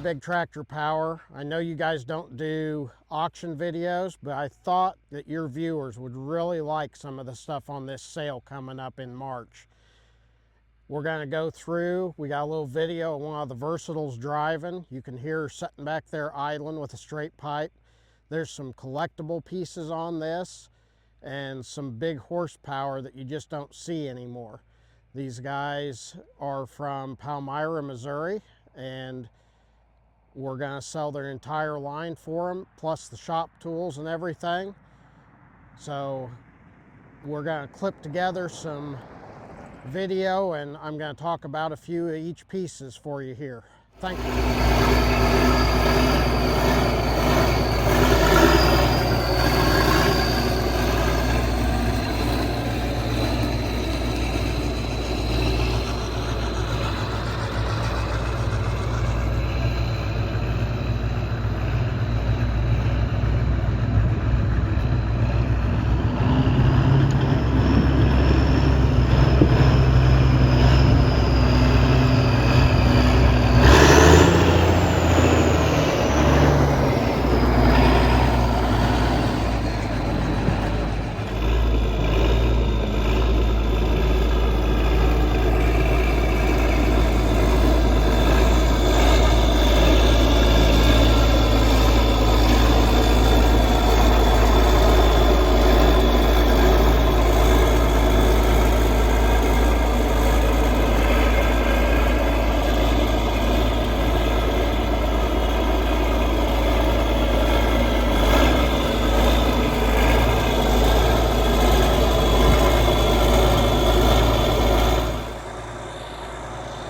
Big Tractor Power. I know you guys don't do auction videos, but I thought that your viewers would really like some of the stuff on this sale coming up in March. We're going to go through, we got a little video of one of the Versatiles driving. You can hear her sitting back there idling with a straight pipe. There's some collectible pieces on this and some big horsepower that you just don't see anymore. These guys are from Palmyra, Missouri, and we're going to sell their entire line for them, plus the shop tools and everything. So we're going to clip together some video, and I'm going to talk about a few of each pieces for you here. Thank you.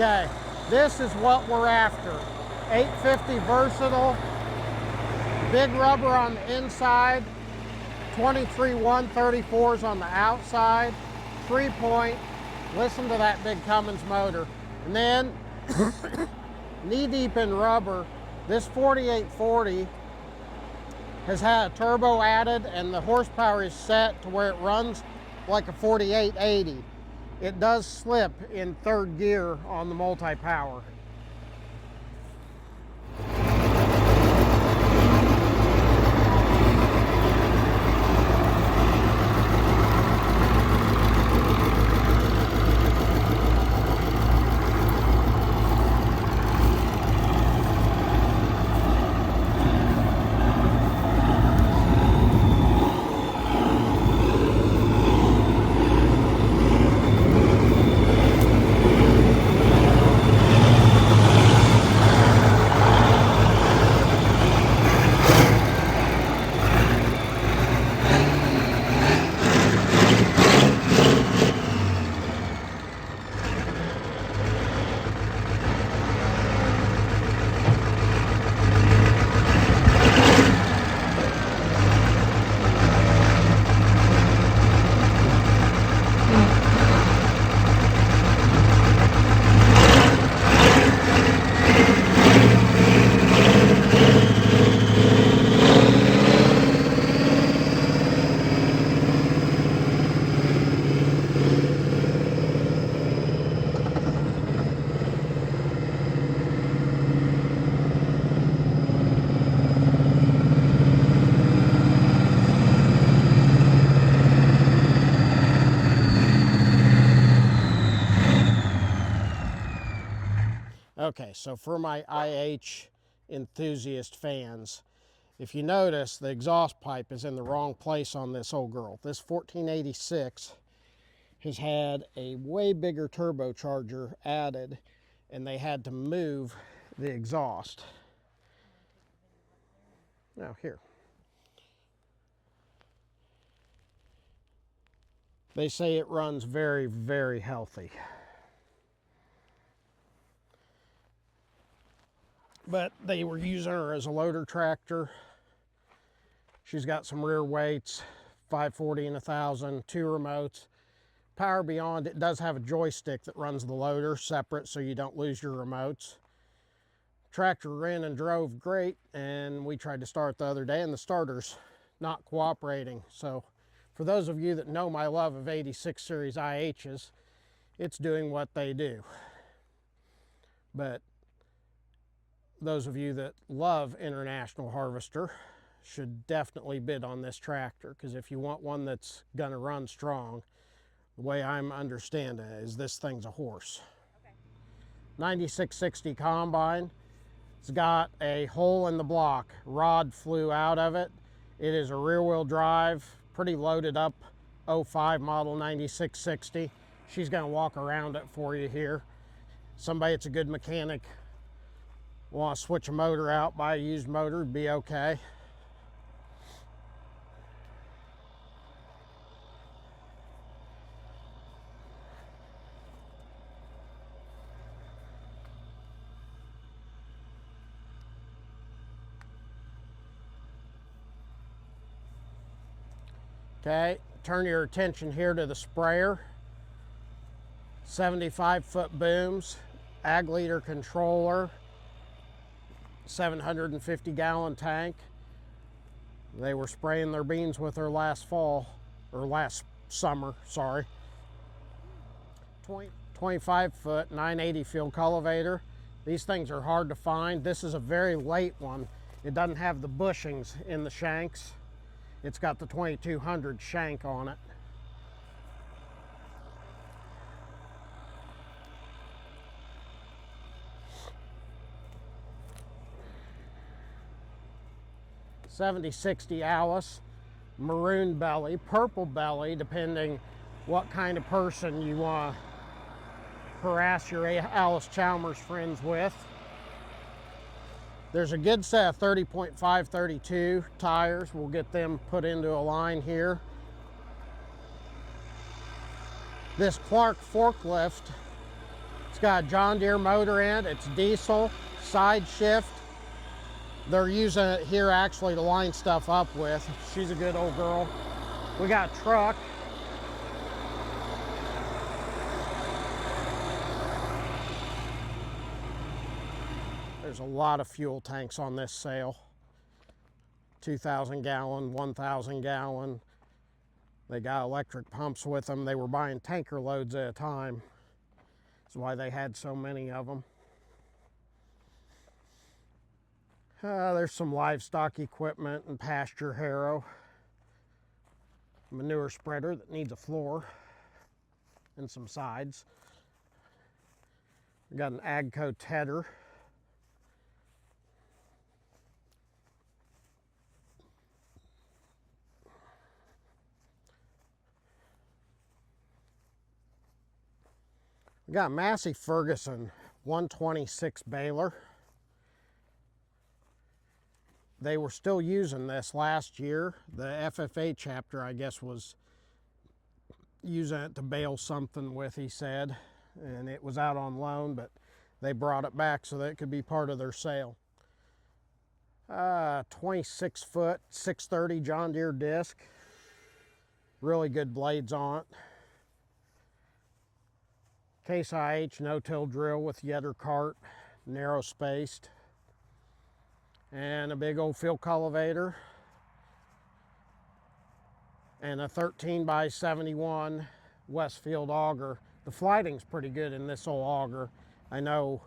Okay, this is what we're after. 850 Versatile, big rubber on the inside, 23 134s on the outside, 3-point. Listen to that big Cummins motor. And then, knee deep in rubber, this 4840 has had a turbo added, and the horsepower is set to where it runs like a 4880. It does slip in third gear on the multi-power. Okay, so for my IH enthusiast fans, if you notice, the exhaust pipe is in the wrong place on this old girl. This 1486 has had a way bigger turbocharger added, and they had to move the exhaust. Now here. They say it runs very, very healthy. But they were using her as a loader tractor. She's got some rear weights, 540 and 1000, 2 remotes. Power Beyond, it does have a joystick that runs the loader separate so you don't lose your remotes. Tractor ran and drove great, and we tried to start the other day and the starter's not cooperating. So for those of you that know my love of 86 series IHs, it's doing what they do. But those of you that love International Harvester should definitely bid on this tractor, because if you want one that's gonna run strong, the way I'm understanding it is this thing's a horse. Okay. 9660 combine. It's got a hole in the block. Rod flew out of it. It is a rear wheel drive, pretty loaded up 05 model 9660. She's gonna walk around it for you here. Somebody that's a good mechanic want to switch a motor out, buy a used motor, would be okay. Okay, turn your attention here to the sprayer. 75-foot booms, ag leader controller, 750-gallon tank. They were spraying their beans with her last fall, or last summer, sorry. 25-foot 980 field cultivator. These things are hard to find. This is a very late one. It doesn't have the bushings in the shanks. It's got the 2200 shank on it. '70-60 Alice, maroon belly, purple belly, depending what kind of person you want to harass your Alice Chalmers friends with. There's a good set of 30.5 32 tires. We'll get them put into a line here. This Clark forklift, it's got a John Deere motor in it. It's diesel, side shift. They're using it here actually to line stuff up with. She's a good old girl. We got a truck. There's a lot of fuel tanks on this sale. 2,000 gallon, 1,000 gallon. They got electric pumps with them. They were buying tanker loads at a time. That's why they had so many of them. There's some livestock equipment and pasture harrow. Manure spreader that needs a floor and some sides. We got an Agco tedder. We got a Massey Ferguson 126 baler. They were still using this last year. The FFA chapter, I guess, was using it to bale something with, he said. And it was out on loan, but they brought it back so that it could be part of their sale. 26-foot 630 John Deere disc. Really good blades on it. Case IH no-till drill with yetter cart, narrow spaced. And a big old field cultivator. And a 13 by 71 Westfield auger. The flighting's pretty good in this old auger. I know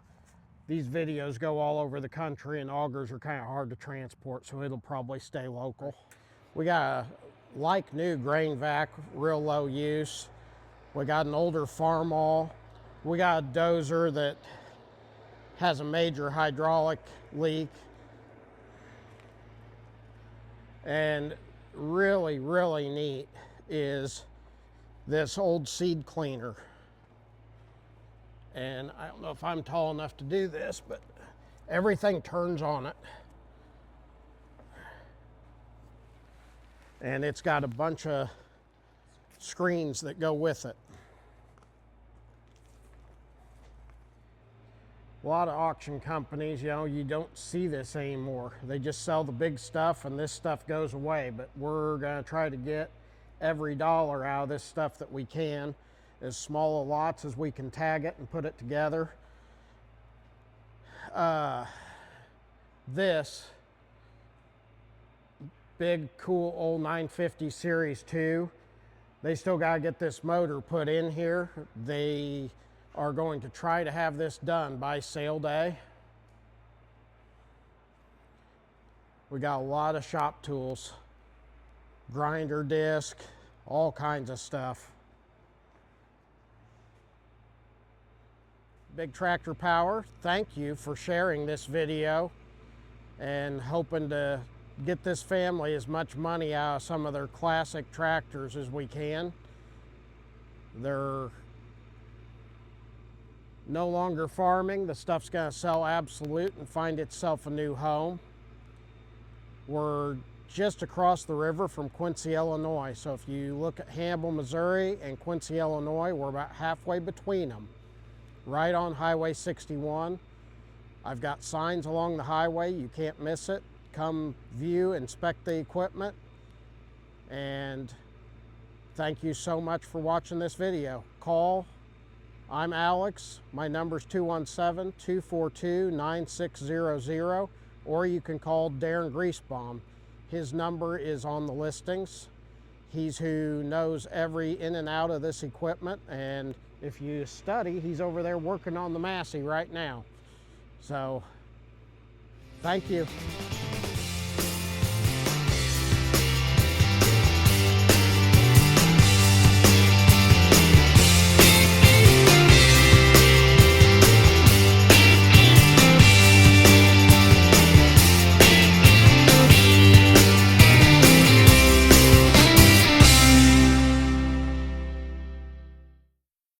these videos go all over the country and augers are kind of hard to transport, so it'll probably stay local. We got a like new grain vac, real low use. We got an older farm awl. We got a dozer that has a major hydraulic leak. And really, really neat is this old seed cleaner. And I don't know if I'm tall enough to do this, but everything turns on it. And it's got a bunch of screens that go with it. A lot of auction companies, you know, you don't see this anymore. They just sell the big stuff and this stuff goes away. But we're gonna try to get every dollar out of this stuff that we can, as small a lots as we can tag it and put it together. This big, cool old 950 Series 2, they still gotta get this motor put in here. They are going to try to have this done by sale day. We got a lot of shop tools, grinder disc, all kinds of stuff. Big Tractor Power, thank you for sharing this video and hoping to get this family as much money out of some of their classic tractors as we can. They're no longer farming. The stuff's going to sell absolute and find itself a new home. We're just across the river from Quincy, Illinois. So if you look at Hannibal, Missouri and Quincy, Illinois, we're about halfway between them, right on Highway 61. I've got signs along the highway. You can't miss it. Come view, inspect the equipment. And thank you so much for watching this video. Call. I'm Alex. My number's 217-242-9600, or you can call Darren Greasebaum. His number is on the listings. He's who knows every in and out of this equipment, and if you study, he's over there working on the Massey right now. So, thank you.